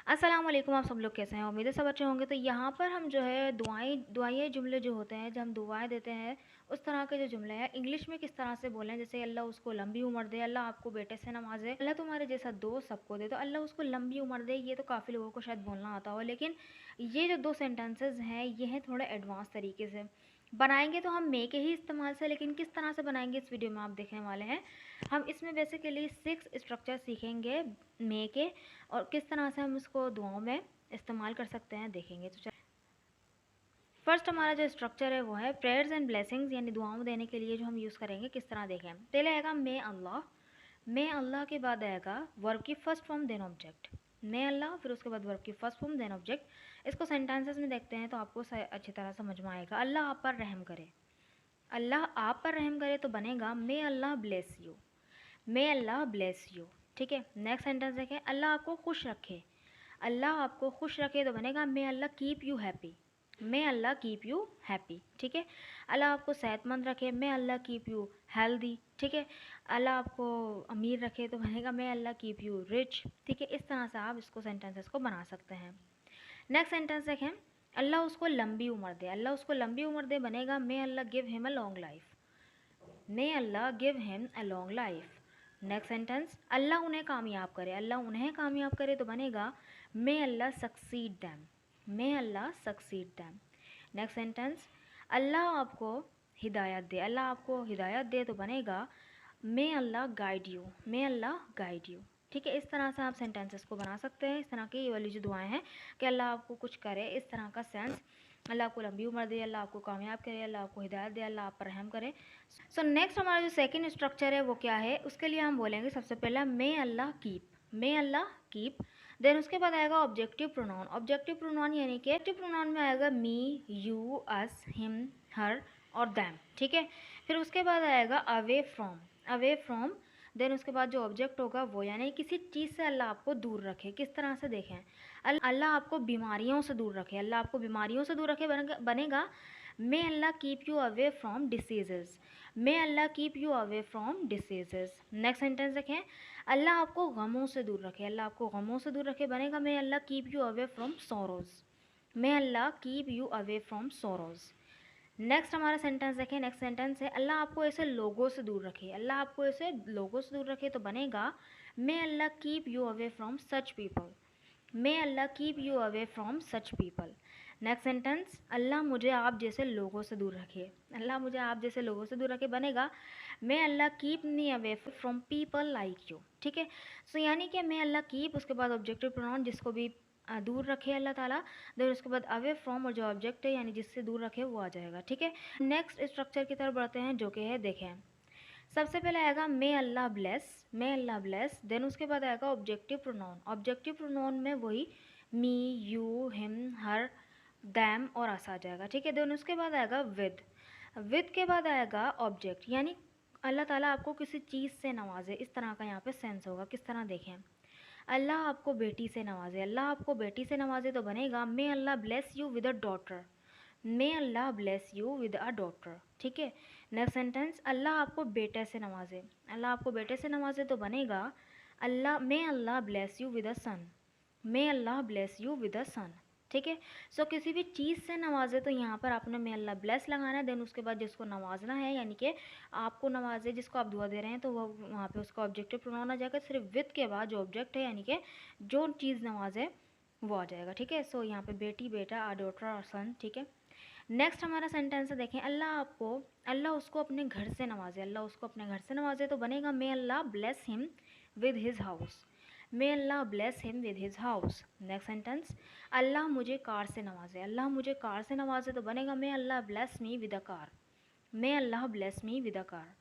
अस्सलाम वालेकुम। आप सब लोग कैसे हैं? उम्मीद है सब अच्छे होंगे। तो यहाँ पर हम जो है दुआएँ जुमले जो होते हैं, जब हम दुआएँ देते हैं, उस तरह के जो जुमले हैं इंग्लिश में किस तरह से बोलें। जैसे अल्लाह उसको लंबी उम्र दे, अल्लाह आपको बेटे से नवाजे, अल्लाह तुम्हारे जैसा दोस्त सबको दे, तो अल्लाह उसको लंबी उम्र दे। ये तो काफ़ी लोगों को शायद बोलना आता हो, लेकिन ये जो 2 सेंटेंसेस हैं ये हैं थोड़े एडवांस तरीके से। बनाएंगे तो हम मे के ही इस्तेमाल से, लेकिन किस तरह से बनाएंगे इस वीडियो में आप देखने वाले हैं। हम इसमें बेसिकली 6 स्ट्रक्चर सीखेंगे मे के, और किस तरह से हम इसको दुआओं में इस्तेमाल कर सकते हैं देखेंगे। तो फर्स्ट हमारा जो स्ट्रक्चर है वो है प्रेयर्स एंड ब्लेसिंग्स, यानी दुआओं देने के लिए जो हम यूज़ करेंगे किस तरह देखें। पहले आएगा मे अल्लाह। मे अल्लाह के बाद आएगा वर्ब की फर्स्ट फॉर्म देन ऑब्जेक्ट। मे अल्लाह, फिर उसके बाद वर्ब की फर्स्ट फॉर्म देन ऑब्जेक्ट। इसको सेंटेंसेस में देखते हैं तो आपको अच्छी तरह समझ में आएगा। अल्लाह आप पर रहम करे, अल्लाह आप पर रहम करे तो बनेगा may Allah bless you, may Allah bless you. ठीक है, नेक्स्ट सेंटेंस देखें। अल्लाह आपको खुश रखे, अल्लाह आपको खुश रखे तो बनेगा may Allah keep you happy, may Allah keep you happy. ठीक है, अल्लाह आपको सेहतमंद रखे, may Allah keep you healthy. ठीक है, अल्लाह आपको अमीर रखे तो बनेगा may Allah keep you rich. ठीक है, इस तरह से आप इसको सेंटेंसेस को बना सकते हैं। नेक्स्ट सेंटेंस देखें। अल्लाह उसको लंबी उम्र दे, अल्लाह उसको लंबी उम्र दे बनेगा may Allah give him a long life, may Allah give him a long life. Next sentence. Allah उन्हें कामयाब करे, अल्लाह उन्हें कामयाब करे तो बनेगा may Allah succeed them, may Allah succeed them. Next sentence. Allah आपको हिदायत दे, अल्लाह आपको हिदायत दे तो बनेगा may Allah guide you, may Allah guide you. ठीक है, इस तरह से आप सेंटेंसेस को बना सकते हैं। इस तरह की ये वाली जो दुआएं हैं कि अल्लाह आपको कुछ करे, इस तरह का सेंस। अल्लाह आपको लंबी उम्र दे, अल्लाह आपको कामयाब करे, अल्लाह आपको हिदायत दे, अल्लाह आप पर रहम करे। सो नेक्स्ट हमारा जो सेकंड स्ट्रक्चर है वो क्या है, उसके लिए हम बोलेंगे सबसे पहला मे अल्लाह कीप, मे अल्लाह कीप। देन उसके बाद आएगा ऑब्जेक्टिव प्रोनाउन। ऑब्जेक्टिव प्रोनाउन यानी कि ऑब्जेक्टिव प्रोनाउन में आएगा मी, यू, अस, हिम, हर और दैम। ठीक है, फिर उसके बाद आएगा away from, away from. Then उसके बाद जो ऑब्जेक्ट होगा वो, यानी किसी चीज़ से अल्लाह आपको दूर रखे। किस तरह से देखें, अल्लाह आपको बीमारियों से दूर रखे, अल्लाह आपको बीमारियों से दूर रखे बनेगा may Allah keep you away from diseases, may Allah keep you away from diseases. Next sentence देखें। अल्लाह आपको गमों से दूर रखे, अल्लाह आपको गमों से दूर रखे बनेगा may Allah keep you away from sorrows, may Allah keep you away from sorrows. Next हमारा सेंटेंस देखें। नेक्स्ट सेंटेंस है अल्लाह आपको ऐसे लोगों से दूर रखे, अल्लाह आपको ऐसे लोगों से दूर रखे तो बनेगा may Allah keep you away from such people, may Allah keep you away from such people. Next sentence. Allah मुझे आप जैसे लोगों से दूर रखे, अल्लाह मुझे आप जैसे लोगों से दूर रखे बनेगा may Allah keep me away from people like you. ठीक है, सो यानी कि मे अल्लाह कीप, उसके बाद ऑब्जेक्टिव प्रोनाउन जिसको भी दूर रखे अल्लाह ताला, देन उसके बाद अवे फ्रॉम और जो ऑब्जेक्ट है यानी जिससे दूर रखे वो आ जाएगा। ठीक है, नेक्स्ट स्ट्रक्चर की तरफ बढ़ते हैं जो कि है देखें। सबसे पहले आएगा मे अल्लाह ब्लेस, मे अल्लाह ब्लेस। देन उसके बाद आएगा ऑब्जेक्टिव प्रोनाउन। ऑब्जेक्टिव प्रोनाउन में वही मी, यू, हिम, हर, दैम और अस आ जाएगा। ठीक है, देन उसके बाद आएगा विद के बाद आएगा ऑब्जेक्ट, यानी अल्लाह ताला आपको किसी चीज़ से नवाजे, इस तरह का यहाँ पे सेंस होगा। किस तरह देखें। अल्लाह आपको बेटी से नवाजे, अल्लाह आपको बेटी से नवाजे तो बनेगा may Allah bless you with a daughter, may Allah bless you with a daughter. ठीक है, नेक्स्ट सेंटेंस। अल्लाह आपको बेटे से नवाजे, अल्लाह आपको बेटे से नवाजे तो बनेगा Allah may Allah bless you with a son, may Allah bless you with a son. ठीक है, सो किसी भी चीज़ से नवाजे तो यहाँ पर आपने मे अल्लाह ब्लेस लगाना है। देन उसके बाद जिसको नवाजना है, यानी कि आपको नवाजे जिसको आप दुआ दे रहे हैं, तो वो वहाँ पे उसका ऑब्जेक्टिव प्रोनाउन आ जाएगा। सिर्फ विद के बाद जो ऑब्जेक्ट है यानी कि जो चीज़ नवाजे वो आ जाएगा। ठीक है, सो यहाँ पे बेटी, बेटा, आ डॉटर और सन। ठीक है, नेक्स्ट हमारा सेंटेंस है देखें। अल्लाह उसको अपने घर से नवाजे, अल्लाह उसको अपने घर से नवाजे तो बनेगा may Allah bless him with his house, may Allah bless him with his house. Next sentence. Allah मुझे कार से नवाजे, अल्लाह मुझे कार से नवाजे तो बनेगा may Allah bless me with a car, may Allah bless me with a car.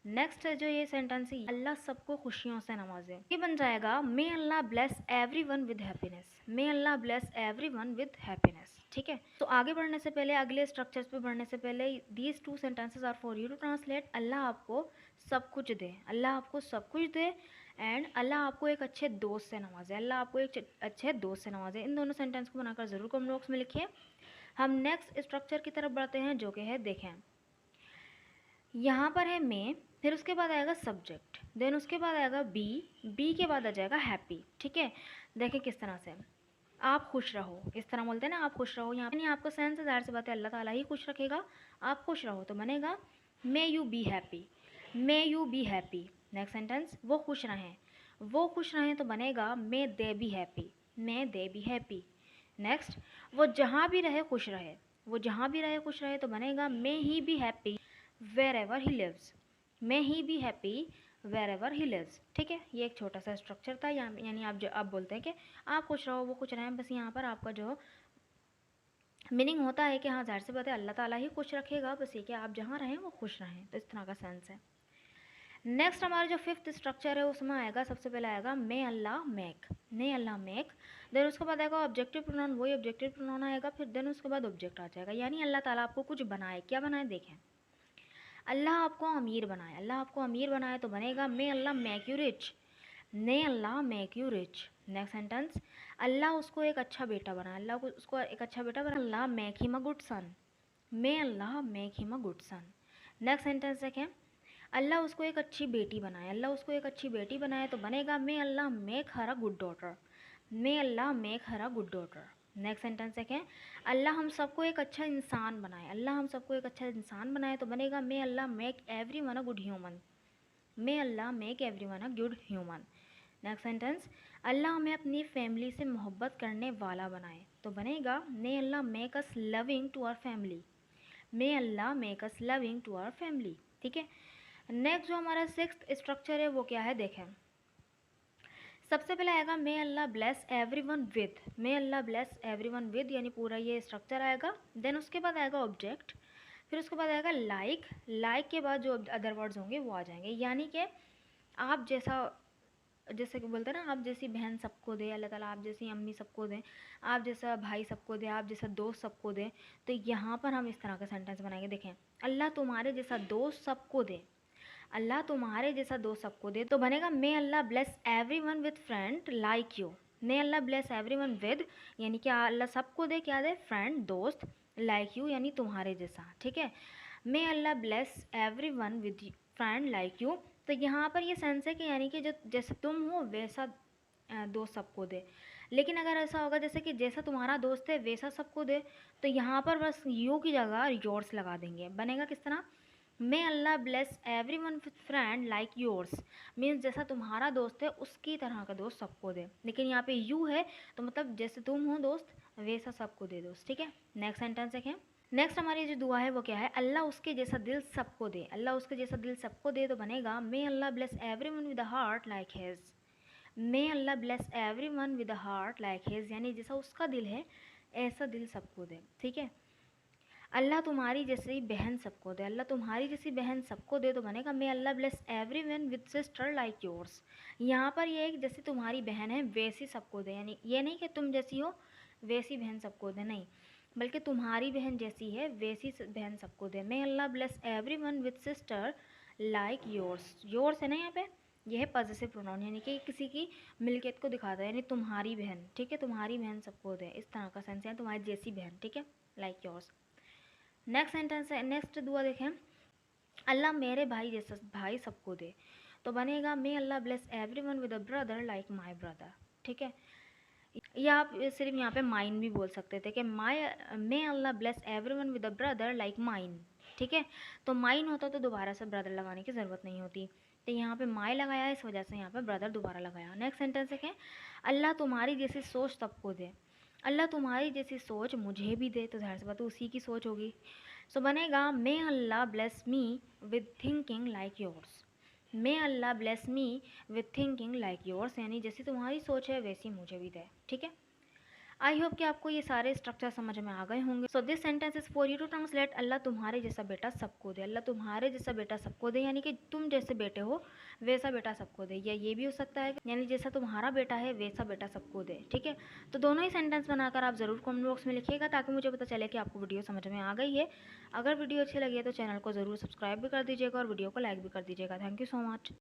Next जो ये सेंटेंस है, अल्लाह सबको खुशियों से नवाजे, ये बन जाएगा may Allah bless everyone with happiness, may Allah bless everyone with happiness. ठीक है, तो आगे बढ़ने से पहले, अगले स्ट्रक्चर्स पे बढ़ने से पहले, these two sentences are for you to translate. Allah आपको सब कुछ दे, अल्लाह आपको सब कुछ दे, एंड अल्लाह आपको एक अच्छे दोस्त से नवाजे, अल्लाह आपको एक अच्छे दोस्त से नवाजे। इन दोनों सेंटेंस को बनाकर ज़रूर कमेंट बॉक्स में लिखिए। हम नेक्स्ट स्ट्रक्चर की तरफ बढ़ते हैं जो कि है देखें। यहाँ पर है मे, फिर उसके बाद आएगा सब्जेक्ट, देन उसके बाद आएगा बी के बाद आ जाएगा हैप्पी। ठीक है, देखें किस तरह से। आप खुश रहो, इस तरह बोलते हैं ना, आप खुश रहो। यहाँ पे नहीं आपका सेंस है, ज़ाहिर सी बात है अल्लाह ताला ही खुश रखेगा, आप खुश रहो तो बनेगा may you be happy, may you be happy. Next sentence, वो खुश रहें, वो खुश रहें तो बनेगा may they be happy, may they be happy. Next, वो जहाँ भी रहे खुश रहे, वो जहाँ भी रहे खुश रहे तो बनेगा may he be happy wherever he lives, may he be happy wherever he lives. ठीक है, ये एक छोटा सा स्ट्रक्चर था, यानी आप बोलते हैं कि आप खुश रहो वो खुश रहें, बस यहाँ पर आपका जो मीनिंग होता है कि हाँ ज़ाहिर सी बात है अल्लाह ताला ही खुश रखेगा, बस ये कि आप जहाँ रहें वो खुश रहें, तो इस तरह का सेंस है। नेक्स्ट हमारा जो फिफ्थ स्ट्रक्चर है उसमें आएगा, सबसे पहले आएगा मे अल्लाह मेक, मे अल्लाह मेक। देन उसके बाद आएगा ऑब्जेक्टिव प्रोनाउन, वही ऑब्जेक्टिव प्रोनाउन आएगा, फिर देन उसके बाद ऑब्जेक्ट आ जाएगा, यानी अल्लाह ताला आपको कुछ बनाए, क्या बनाए देखें, अल्लाह आपको अमीर बनाए, अल्लाह आपको अमीर बनाए तो बनेगा may Allah make you rich, may Allah make you rich. Next sentence, Allah उसको एक अच्छा बेटा बनाए, अल्लाह को उसको एक अच्छा बेटा बनाए, Allah make him a good son, may Allah make him a good son. Next sentence देखें, अल्लाह उसको एक अच्छी बेटी बनाए, अल्लाह उसको एक अच्छी बेटी बनाए तो बनेगा may Allah make her a good daughter, may Allah make her a good daughter. Next sentence देखें, अल्लाह हम सबको एक अच्छा इंसान बनाए, अल्लाह हम सबको एक अच्छा इंसान बनाए तो बनेगा may Allah make every one a good human, may Allah make every one a good human. Next sentence, Allah हमें अपनी फैमिली से मोहब्बत करने वाला बनाए तो बनेगा may Allah make us loving to our family, may Allah make us loving to our family. ठीक है, नेक्स्ट जो हमारा सिक्स्थ स्ट्रक्चर है वो क्या है देखें, सबसे पहले आएगा may Allah bless everyone with, may Allah bless everyone with, यानी पूरा ये स्ट्रक्चर आएगा। देन उसके बाद आएगा ऑब्जेक्ट, फिर उसके बाद आएगा लाइक, लाइक के बाद जो अदर वर्ड्स होंगे वो आ जाएंगे, यानी कि आप जैसा, जैसे कि बोलते हैं ना, आप जैसी बहन सबको दे अल्लाह ताला, आप जैसी अम्मी सबको दें, आप जैसा भाई सबको दे, आप जैसा दोस्त सबको दे, तो यहाँ पर हम इस तरह का सेंटेंस बनाएंगे देखें, अल्लाह तुम्हारे जैसा दोस्त सबको दे, अल्लाह तुम्हारे जैसा दोस्त सबको दे तो बनेगा may Allah bless every one with friend like you, may Allah bless every one with, यानी कि अल्लाह सबको दे, क्या दे, फ्रेंड दोस्त, लाइक यू यानी तुम्हारे जैसा। ठीक है, may Allah bless every one with friend like you, तो यहाँ पर ये सेंस है कि यानी कि जो जैसे तुम हो वैसा दोस्त सबको दे। लेकिन अगर ऐसा होगा जैसे कि जैसा तुम्हारा दोस्त है वैसा सबको दे, तो यहाँ पर बस यू की जगह योर्स लगा देंगे, बनेगा किस तरह, may Allah bless every one friend like yours, means जैसा तुम्हारा दोस्त है उसकी तरह का दोस्त सबको दे, लेकिन यहाँ पे यू है तो मतलब जैसे तुम हो दोस्त वैसा सबको दे दोस्त। ठीक है, नेक्स्ट सेंटेंस देखें, नेक्स्ट हमारी जो दुआ है वो क्या है, अल्लाह उसके जैसा दिल सबको दे, अल्लाह उसके जैसा दिल सबको दे तो बनेगा may Allah bless every one with a heart like his, may Allah bless every one with a heart like his, यानी जैसा उसका दिल है ऐसा दिल सबको दे। ठीक है, अल्लाह तुम्हारी जैसी बहन सबको दे, अल्लाह तुम्हारी जैसी बहन सबको दे तो बनेगा may Allah bless every one with sister like yours, यहाँ पर ये एक जैसी तुम्हारी बहन है वैसी सबको दे, यानी ये नहीं कि तुम जैसी हो वैसी बहन सबको दे, नहीं, बल्कि तुम्हारी बहन जैसी है वैसी बहन सबको दे, may Allah bless every one with sister like yours, yours है ना यहाँ पे, यह है पॉजिटिव प्रोनाउन, यानी कि किसी की मिल्कियत को दिखाता है, यानी तुम्हारी बहन। ठीक है, तुम्हारी बहन सबको दे, इस तरह का सेंस है, तुम्हारी जैसी बहन। ठीक है, लाइक योर्स। नेक्स्ट सेंटेंस है, नेक्स्ट दुआ देखें, अल्लाह मेरे भाई जैसा भाई सबको दे तो बनेगा may Allah bless every one with a brother like my brother. ठीक है, या आप सिर्फ यहाँ पे माइन भी बोल सकते थे कि may Allah bless every one with a brother like mine. ठीक है, तो माइन होता तो दोबारा से ब्रदर लगाने की ज़रूरत नहीं होती, तो यहाँ पे माई लगाया इस वजह से यहाँ पे ब्रदर दोबारा लगाया। नेक्स्ट सेंटेंस देखें, अल्लाह तुम्हारी जैसी सोच सबको दे, अल्लाह तुम्हारी जैसी सोच मुझे भी दे, तो ज़ाहिर सी बात उसी की सोच होगी, सो बनेगा may Allah bless me with thinking like yours, may Allah bless me with thinking like yours, यानी जैसी तुम्हारी सोच है वैसी मुझे भी दे। ठीक है, आई होप कि आपको ये सारे स्ट्रक्चर समझ में आ गए होंगे। So this sentence is for you to translate, Allah तुम्हारे जैसा बेटा सबको दे, अल्लाह तुम्हारे जैसा बेटा सबको दे, यानी कि तुम जैसे बेटे हो वैसा बेटा सबको दे, या ये भी हो सकता है यानी जैसा तुम्हारा बेटा है वैसा बेटा सबको दे। ठीक है, तो दोनों ही सेंटेंस बनाकर आप ज़रूर कमेंट बॉक्स में लिखिएगा ताकि मुझे पता चले कि आपको वीडियो समझ में आ गई है। अगर वीडियो अच्छी लगी है तो चैनल को ज़रूर सब्सक्राइब भी कर दीजिएगा और वीडियो को लाइक भी कर दीजिएगा। Thank you so much.